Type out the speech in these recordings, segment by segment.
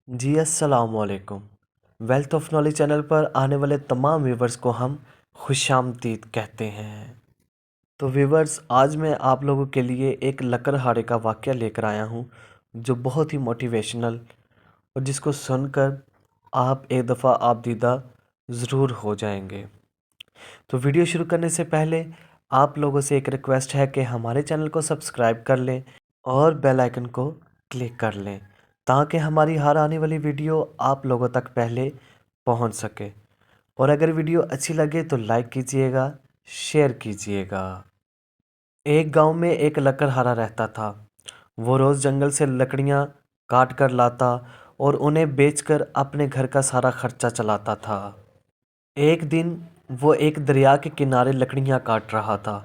जी अस्सलाम वालेकुम। Wealth of knowledge channel पर आने वाले तमाम व्यूवर्स को हम खुशामदीद कहते हैं। तो व्यूवर्स, आज मैं आप लोगों के लिए एक लकड़हारे का वाक़या लेकर आया हूँ जो बहुत ही मोटिवेशनल और जिसको सुनकर आप एक दफ़ा आप दीदा ज़रूर हो जाएंगे। तो वीडियो शुरू करने से पहले आप लोगों से एक रिक्वेस्ट है कि हमारे चैनल को सब्सक्राइब कर लें और बेल आइकन को क्लिक कर लें ताकि हमारी हर आने वाली वीडियो आप लोगों तक पहले पहुंच सके। और अगर वीडियो अच्छी लगे तो लाइक कीजिएगा, शेयर कीजिएगा। एक गांव में एक लकड़हारा रहता था। वो रोज़ जंगल से लकड़ियां काट कर लाता और उन्हें बेचकर अपने घर का सारा खर्चा चलाता था। एक दिन वो एक दरिया के किनारे लकड़ियां काट रहा था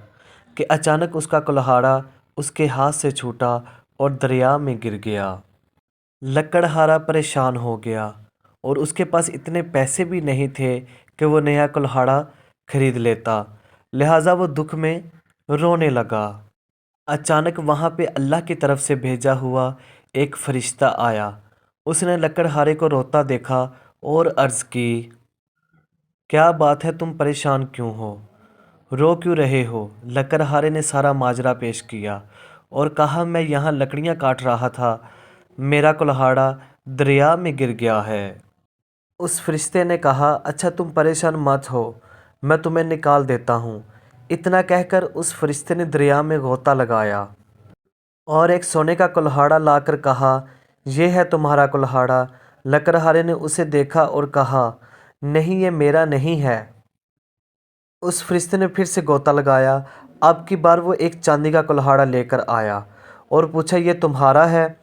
कि अचानक उसका कुल्हाड़ा उसके हाथ से छूटा और दरिया में गिर गया। लकड़हारा परेशान हो गया और उसके पास इतने पैसे भी नहीं थे कि वो नया कुल्हाड़ा खरीद लेता। लिहाजा वो दुख में रोने लगा। अचानक वहाँ पे अल्लाह की तरफ से भेजा हुआ एक फरिश्ता आया। उसने लकड़हारे को रोता देखा और अर्ज़ की, क्या बात है, तुम परेशान क्यों हो, रो क्यों रहे हो? लकड़हारे ने सारा माजरा पेश किया और कहा, मैं यहाँ लकड़ियाँ काट रहा था, मेरा कुल्हाड़ा दरिया में गिर गया है। उस फरिश्ते ने कहा, अच्छा तुम परेशान मत हो, मैं तुम्हें निकाल देता हूँ। इतना कहकर उस फरिश्ते ने दरिया में गोता लगाया और एक सोने का कुल्हाड़ा लाकर कहा, यह है तुम्हारा कुल्हाड़ा। लकड़हारे ने उसे देखा और कहा, नहीं, ये मेरा नहीं है। उस फरिश्ते ने फिर से गोता लगाया। अब की बार वो एक चांदी का कुल्हाड़ा लेकर आया और पूछा, ये तुम्हारा है?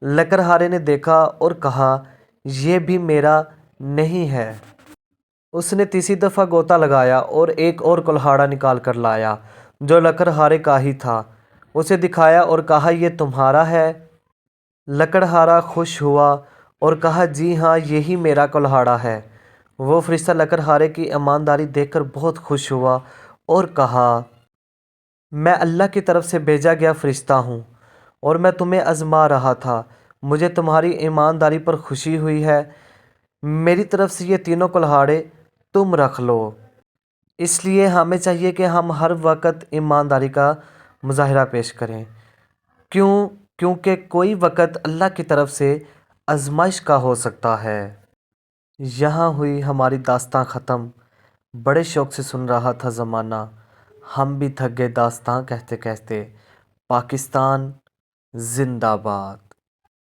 लकड़हारे ने देखा और कहा, यह भी मेरा नहीं है। उसने तीसरी दफ़ा गोता लगाया और एक और कुल्हाड़ा निकाल कर लाया जो लकड़हारे का ही था। उसे दिखाया और कहा, यह तुम्हारा है? लकड़हारा खुश हुआ और कहा, जी हाँ, यही मेरा कुल्हाड़ा है। वो फरिश्ता लकड़हारे की ईमानदारी देखकर बहुत खुश हुआ और कहा, मैं अल्लाह की तरफ से भेजा गया फरिश्ता हूँ और मैं तुम्हें आजमा रहा था। मुझे तुम्हारी ईमानदारी पर खुशी हुई है। मेरी तरफ से ये तीनों कुल्हाड़े तुम रख लो। इसलिए हमें चाहिए कि हम हर वक्त ईमानदारी का मुजाहरा पेश करें। क्यों? क्योंकि कोई वक्त अल्लाह की तरफ से आजमाइश का हो सकता है। यहाँ हुई हमारी दास्तां ख़त्म। बड़े शौक़ से सुन रहा था ज़माना, हम भी थक गए दास्तां कहते कहते। पाकिस्तान जिंदाबाद।